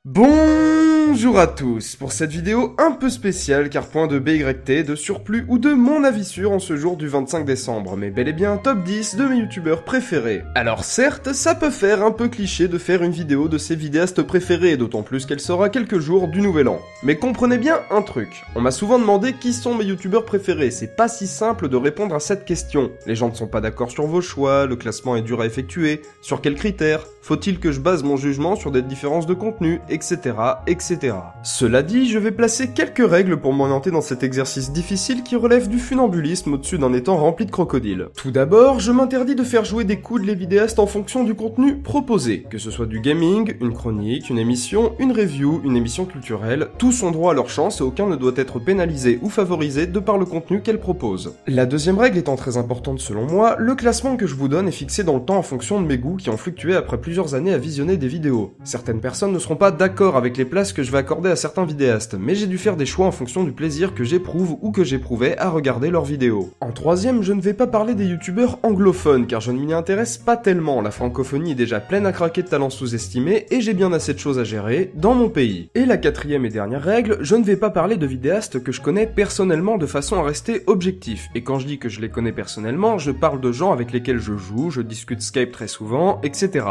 Bonjour à tous, pour cette vidéo un peu spéciale car point de BYT, de surplus ou de mon avis sûr en ce jour du 25 décembre, mais bel et bien un top 10 de mes youtubeurs préférés. Alors certes, ça peut faire un peu cliché de faire une vidéo de ses vidéastes préférés, d'autant plus qu'elle sera quelques jours du nouvel an. Mais comprenez bien un truc, on m'a souvent demandé qui sont mes youtubeurs préférés, c'est pas si simple de répondre à cette question. Les gens ne sont pas d'accord sur vos choix, le classement est dur à effectuer, sur quels critères, faut-il que je base mon jugement sur des différences de contenu, etc., etc. Cela dit, je vais placer quelques règles pour m'orienter dans cet exercice difficile qui relève du funambulisme au-dessus d'un étang rempli de crocodiles. Tout d'abord, je m'interdis de faire jouer des coudes les vidéastes en fonction du contenu proposé, que ce soit du gaming, une chronique, une émission, une review, une émission culturelle, tous ont droit à leur chance et aucun ne doit être pénalisé ou favorisé de par le contenu qu'elles proposent. La deuxième règle étant très importante selon moi, le classement que je vous donne est fixé dans le temps en fonction de mes goûts qui ont fluctué après plusieurs années à visionner des vidéos. Certaines personnes ne seront pas d'accord avec les places que je vais accorder à certains vidéastes, mais j'ai dû faire des choix en fonction du plaisir que j'éprouve ou que j'éprouvais à regarder leurs vidéos. En troisième, je ne vais pas parler des youtubeurs anglophones car je ne m'y intéresse pas tellement, la francophonie est déjà pleine à craquer de talents sous-estimés et j'ai bien assez de choses à gérer dans mon pays. Et la quatrième et dernière règle, je ne vais pas parler de vidéastes que je connais personnellement de façon à rester objectif, et quand je dis que je les connais personnellement, je parle de gens avec lesquels je joue, je discute Skype très souvent, etc.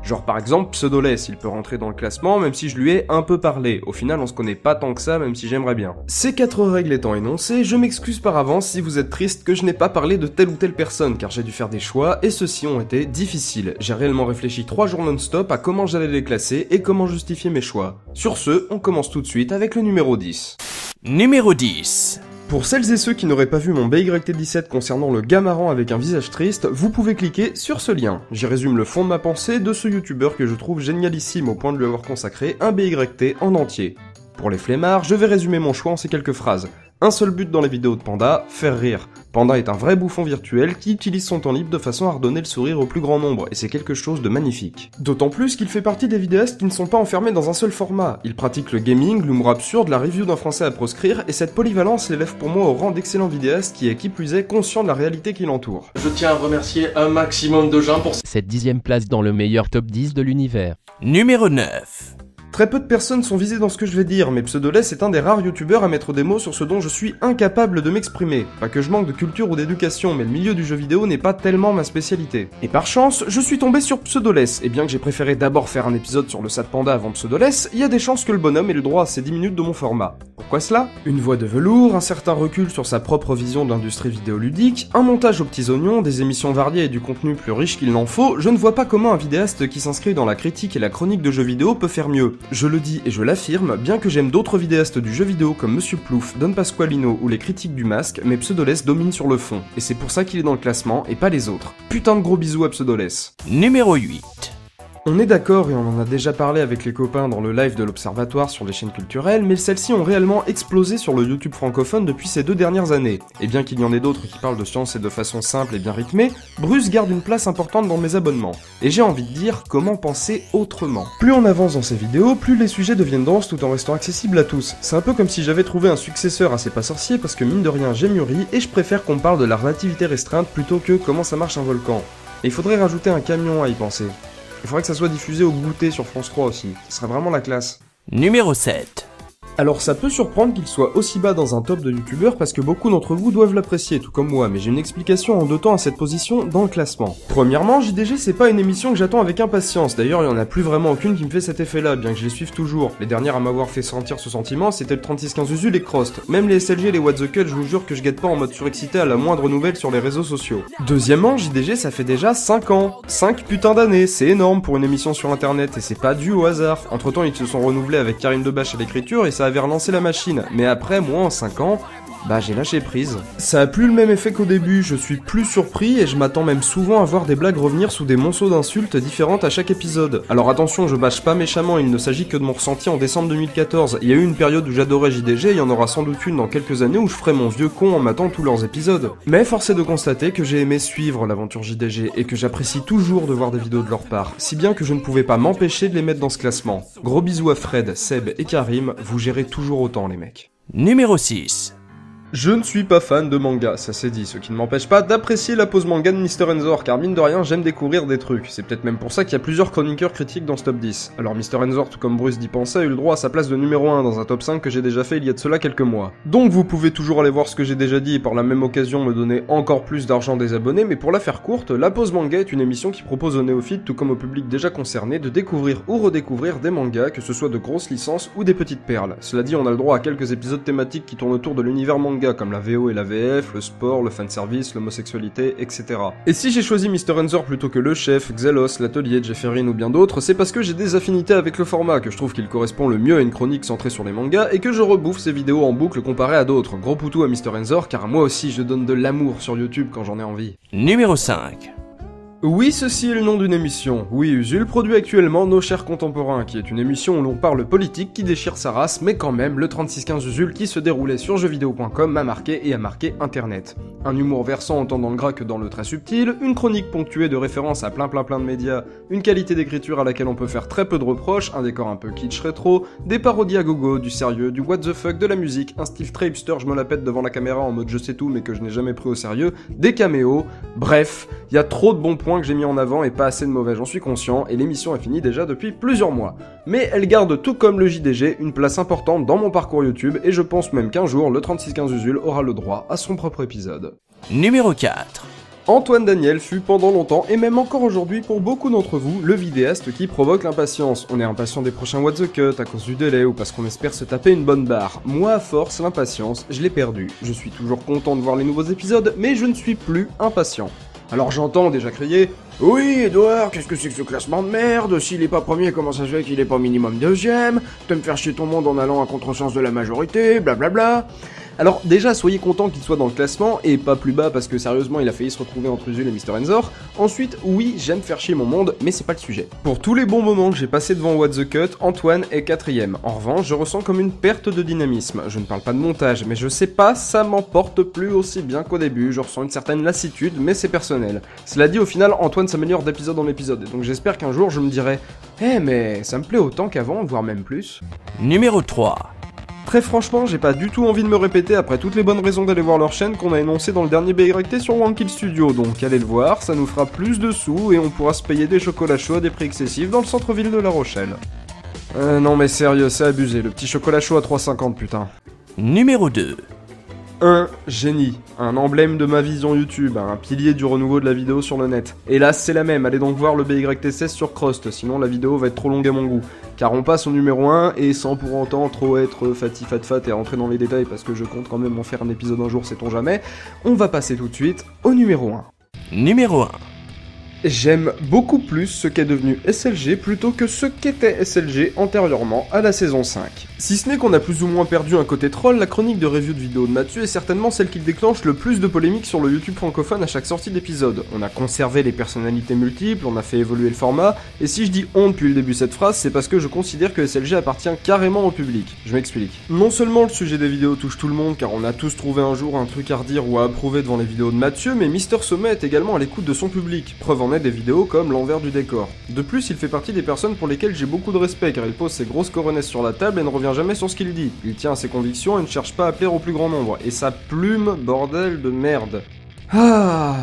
Genre par exemple Pseudoless, il peut rentrer dans le classement même si je lui ai un peu parlé, au final on se connaît pas tant que ça même si j'aimerais bien. Ces 4 règles étant énoncées, je m'excuse par avance si vous êtes triste que je n'ai pas parlé de telle ou telle personne car j'ai dû faire des choix et ceux-ci ont été difficiles. J'ai réellement réfléchi 3 jours non-stop à comment j'allais les classer et comment justifier mes choix. Sur ce, on commence tout de suite avec le numéro 10. Numéro 10. Pour celles et ceux qui n'auraient pas vu mon BYT17 concernant le gars marrant avec un visage triste, vous pouvez cliquer sur ce lien. J'y résume le fond de ma pensée de ce youtubeur que je trouve génialissime au point de lui avoir consacré un BYT en entier. Pour les flemmards, je vais résumer mon choix en ces quelques phrases. Un seul but dans les vidéos de Panda, faire rire. Panda est un vrai bouffon virtuel qui utilise son temps libre de façon à redonner le sourire au plus grand nombre, et c'est quelque chose de magnifique. D'autant plus qu'il fait partie des vidéastes qui ne sont pas enfermés dans un seul format. Il pratique le gaming, l'humour absurde, la review d'un français à proscrire, et cette polyvalence l'élève pour moi au rang d'excellent vidéaste qui est qui plus est conscient de la réalité qui l'entoure. Je tiens à remercier un maximum de gens pour cette 10e place dans le meilleur top 10 de l'univers. Numéro 9. Très peu de personnes sont visées dans ce que je vais dire, mais Pseudoless est un des rares youtubeurs à mettre des mots sur ce dont je suis incapable de m'exprimer. Pas que je manque de culture ou d'éducation, mais le milieu du jeu vidéo n'est pas tellement ma spécialité. Et par chance, je suis tombé sur Pseudoless, et bien que j'ai préféré d'abord faire un épisode sur le Sad Panda avant Pseudoless, il y a des chances que le bonhomme ait le droit à ces 10 minutes de mon format. Pourquoi cela? Une voix de velours, un certain recul sur sa propre vision de l'industrie vidéoludique, un montage aux petits oignons, des émissions variées et du contenu plus riche qu'il n'en faut, je ne vois pas comment un vidéaste qui s'inscrit dans la critique et la chronique de jeux vidéo peut faire mieux. Je le dis et je l'affirme, bien que j'aime d'autres vidéastes du jeu vidéo comme Monsieur Plouf, Don Pasqualino ou les critiques du masque, mais Pseudoless domine sur le fond, et c'est pour ça qu'il est dans le classement et pas les autres. Putain de gros bisous à Pseudoless. Numéro 8. On est d'accord et on en a déjà parlé avec les copains dans le live de l'Observatoire sur les chaînes culturelles, mais celles-ci ont réellement explosé sur le YouTube francophone depuis ces 2 dernières années. Et bien qu'il y en ait d'autres qui parlent de science et de façon simple et bien rythmée, Bruce garde une place importante dans mes abonnements. Et j'ai envie de dire comment penser autrement. Plus on avance dans ces vidéos, plus les sujets deviennent denses tout en restant accessibles à tous. C'est un peu comme si j'avais trouvé un successeur à C'est pas sorcier parce que mine de rien j'ai mûri et je préfère qu'on parle de la relativité restreinte plutôt que comment ça marche un volcan. Et il faudrait rajouter un camion à y penser. Il faudrait que ça soit diffusé au goûter sur France 3 aussi, ce serait vraiment la classe. Numéro 7. Alors ça peut surprendre qu'il soit aussi bas dans un top de youtubeurs parce que beaucoup d'entre vous doivent l'apprécier, tout comme moi, mais j'ai une explication en 2 temps à cette position dans le classement. Premièrement, JDG c'est pas une émission que j'attends avec impatience, d'ailleurs il y en a plus vraiment aucune qui me fait cet effet-là, bien que je les suive toujours. Les dernières à m'avoir fait sentir ce sentiment, c'était le 3615 Usul et Crost. Même les SLG et les What the Cut, je vous jure que je guette pas en mode surexcité à la moindre nouvelle sur les réseaux sociaux. Deuxièmement, JDG ça fait déjà 5 ans. 5 putains d'années, c'est énorme pour une émission sur internet, et c'est pas dû au hasard. Entre temps ils se sont renouvelés avec Karine Debache à l'écriture et ça avait relancé la machine, mais après, moi en 5 ans, bah j'ai lâché prise. Ça a plus le même effet qu'au début, je suis plus surpris et je m'attends même souvent à voir des blagues revenir sous des monceaux d'insultes différentes à chaque épisode. Alors attention, je bâche pas méchamment, il ne s'agit que de mon ressenti en décembre 2014. Il y a eu une période où j'adorais JDG, il y en aura sans doute une dans quelques années où je ferai mon vieux con en matant tous leurs épisodes. Mais force est de constater que j'ai aimé suivre l'aventure JDG et que j'apprécie toujours de voir des vidéos de leur part, si bien que je ne pouvais pas m'empêcher de les mettre dans ce classement. Gros bisous à Fred, Seb et Karim, vous gérez toujours autant les mecs. Numéro 6. Je ne suis pas fan de manga, ça c'est dit, ce qui ne m'empêche pas d'apprécier la pause manga de Mr. Enzor, car mine de rien, j'aime découvrir des trucs. C'est peut-être même pour ça qu'il y a plusieurs chroniqueurs critiques dans ce top 10. Alors Mr. Enzor, tout comme Bruce d'y penser, a eu le droit à sa place de numéro 1 dans un top 5 que j'ai déjà fait il y a de cela quelques mois. Donc vous pouvez toujours aller voir ce que j'ai déjà dit et par la même occasion me donner encore plus d'argent des abonnés, mais pour la faire courte, la pause manga est une émission qui propose aux néophytes, tout comme au public déjà concerné, de découvrir ou redécouvrir des mangas, que ce soit de grosses licences ou des petites perles. Cela dit, on a le droit à quelques épisodes thématiques qui tournent autour de l'univers manga, comme la VO et la VF, le sport, le fanservice, l'homosexualité, etc. Et si j'ai choisi Mr. Enzor plutôt que Le Chef, Xelos, L'Atelier, Jefferin ou bien d'autres, c'est parce que j'ai des affinités avec le format, que je trouve qu'il correspond le mieux à une chronique centrée sur les mangas, et que je rebouffe ces vidéos en boucle comparé à d'autres. Gros poutou à Mr. Enzor, car moi aussi je donne de l'amour sur YouTube quand j'en ai envie. Numéro 5. Oui, ceci est le nom d'une émission. Oui, Usul produit actuellement Nos Chers Contemporains, qui est une émission où l'on parle politique qui déchire sa race, mais quand même, le 3615 Usul qui se déroulait sur jeuxvideo.com m'a marqué et a marqué Internet. Un humour versant autant dans le gras que dans le très subtil, une chronique ponctuée de références à plein de médias, une qualité d'écriture à laquelle on peut faire très peu de reproches, un décor un peu kitsch rétro, des parodies à gogo, du sérieux, du what the fuck, de la musique, un style très hipster, je me la pète devant la caméra en mode je sais tout mais que je n'ai jamais pris au sérieux, des caméos, bref, il y a trop de bons points que j'ai mis en avant et pas assez de mauvais, j'en suis conscient, et l'émission est finie déjà depuis plusieurs mois. Mais elle garde tout comme le JDG une place importante dans mon parcours YouTube, et je pense même qu'un jour, le 3615 Usul aura le droit à son propre épisode. Numéro 4. Antoine Daniel fut pendant longtemps, et même encore aujourd'hui pour beaucoup d'entre vous, le vidéaste qui provoque l'impatience. On est impatient des prochains What the Cut à cause du délai ou parce qu'on espère se taper une bonne barre. Moi, à force, l'impatience, je l'ai perdue. Je suis toujours content de voir les nouveaux épisodes, mais je ne suis plus impatient. Alors j'entends déjà crier « Oui, Edouard, qu'est-ce que c'est que ce classement de merde? S'il est pas premier, comment ça se fait qu'il est pas minimum deuxième? T'aimes faire chier ton monde en allant à contresens de la majorité, blablabla. » Alors déjà, soyez content qu'il soit dans le classement, et pas plus bas parce que sérieusement il a failli se retrouver entre Usul et Mr. Enzor. Ensuite, oui, j'aime faire chier mon monde, mais c'est pas le sujet. Pour tous les bons moments que j'ai passés devant What the Cut, Antoine est 4ème. En revanche, je ressens comme une perte de dynamisme. Je ne parle pas de montage, mais je sais pas, ça m'emporte plus aussi bien qu'au début, je ressens une certaine lassitude, mais c'est personnel. Cela dit, au final, Antoine s'améliore d'épisode en épisode, et donc j'espère qu'un jour je me dirai « Eh mais ça me plaît autant qu'avant, voire même plus. » Numéro 3. Très franchement, j'ai pas du tout envie de me répéter après toutes les bonnes raisons d'aller voir leur chaîne qu'on a énoncées dans le dernier BYT sur Wankill Studio, donc allez le voir, ça nous fera plus de sous et on pourra se payer des chocolats chauds à des prix excessifs dans le centre-ville de La Rochelle. Non mais sérieux, c'est abusé, le petit chocolat chaud à 3,50 putain. Numéro 2. Un génie, un emblème de ma vision YouTube, un pilier du renouveau de la vidéo sur le net. Hélas, c'est la même, allez donc voir le BYT16 sur Crust, sinon la vidéo va être trop longue à mon goût. Car on passe au numéro 1, et sans pour autant trop être fat et rentrer dans les détails parce que je compte quand même en faire un épisode un jour, sait-on jamais, on va passer tout de suite au numéro 1. Numéro 1. J'aime beaucoup plus ce qu'est devenu SLG plutôt que ce qu'était SLG antérieurement à la saison 5. Si ce n'est qu'on a plus ou moins perdu un côté troll, la chronique de review de vidéos de Mathieu est certainement celle qui déclenche le plus de polémiques sur le YouTube francophone à chaque sortie d'épisode. On a conservé les personnalités multiples, on a fait évoluer le format, et si je dis on depuis le début de cette phrase, c'est parce que je considère que SLG appartient carrément au public. Je m'explique. Non seulement le sujet des vidéos touche tout le monde, car on a tous trouvé un jour un truc à redire ou à approuver devant les vidéos de Mathieu, mais Mister Sommet est également à l'écoute de son public. Preuve en est des vidéos comme l'envers du décor. De plus, il fait partie des personnes pour lesquelles j'ai beaucoup de respect car il pose ses grosses coronesses sur la table et ne revient jamais sur ce qu'il dit. Il tient à ses convictions et ne cherche pas à plaire au plus grand nombre. Et sa plume, bordel de merde. Ah,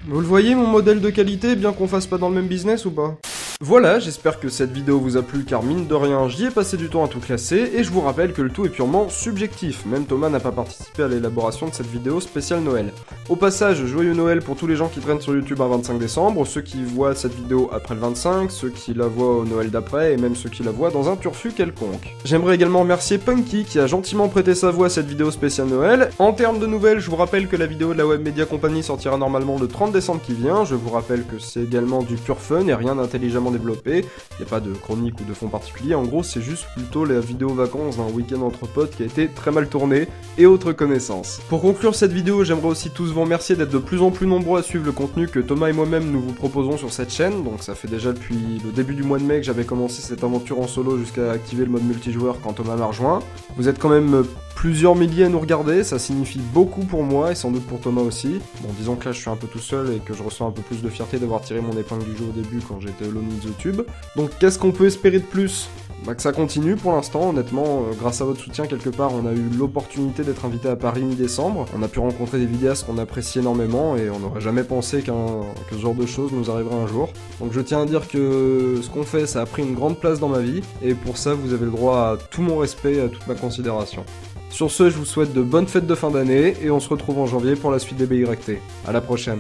vous le voyez mon modèle de qualité, bien qu'on fasse pas dans le même business ou pas? Voilà, j'espère que cette vidéo vous a plu car mine de rien, j'y ai passé du temps à tout classer et je vous rappelle que le tout est purement subjectif, même Thomas n'a pas participé à l'élaboration de cette vidéo spéciale Noël. Au passage, joyeux Noël pour tous les gens qui traînent sur YouTube un 25 décembre, ceux qui voient cette vidéo après le 25, ceux qui la voient au Noël d'après et même ceux qui la voient dans un turfu quelconque. J'aimerais également remercier Punky qui a gentiment prêté sa voix à cette vidéo spéciale Noël. En termes de nouvelles, je vous rappelle que la vidéo de la Web Media Company sortira normalement le 30 décembre qui vient, je vous rappelle que c'est également du pur fun et rien d'intelligemment développé, il n'y a pas de chronique ou de fond particulier, en gros c'est juste plutôt la vidéo vacances d'un week-end entre potes qui a été très mal tournée et autres connaissances. Pour conclure cette vidéo, j'aimerais aussi tous vous remercier d'être de plus en plus nombreux à suivre le contenu que Thomas et moi-même nous vous proposons sur cette chaîne, donc ça fait déjà depuis le début du mois de mai que j'avais commencé cette aventure en solo jusqu'à activer le mode multijoueur quand Thomas m'a rejoint. Vous êtes quand même plusieurs milliers à nous regarder, ça signifie beaucoup pour moi et sans doute pour Thomas aussi. Bon, disons que là je suis un peu tout seul et que je ressens un peu plus de fierté d'avoir tiré mon épingle du jeu au début quand j'étais alone in the tube. Donc qu'est-ce qu'on peut espérer de plus ? Bah que ça continue pour l'instant, honnêtement, grâce à votre soutien quelque part on a eu l'opportunité d'être invité à Paris mi-décembre, on a pu rencontrer des vidéastes qu'on apprécie énormément et on n'aurait jamais pensé que ce genre de choses nous arriverait un jour. Donc je tiens à dire que ce qu'on fait ça a pris une grande place dans ma vie et pour ça vous avez le droit à tout mon respect et à toute ma considération. Sur ce, je vous souhaite de bonnes fêtes de fin d'année et on se retrouve en janvier pour la suite des BYT. À la prochaine.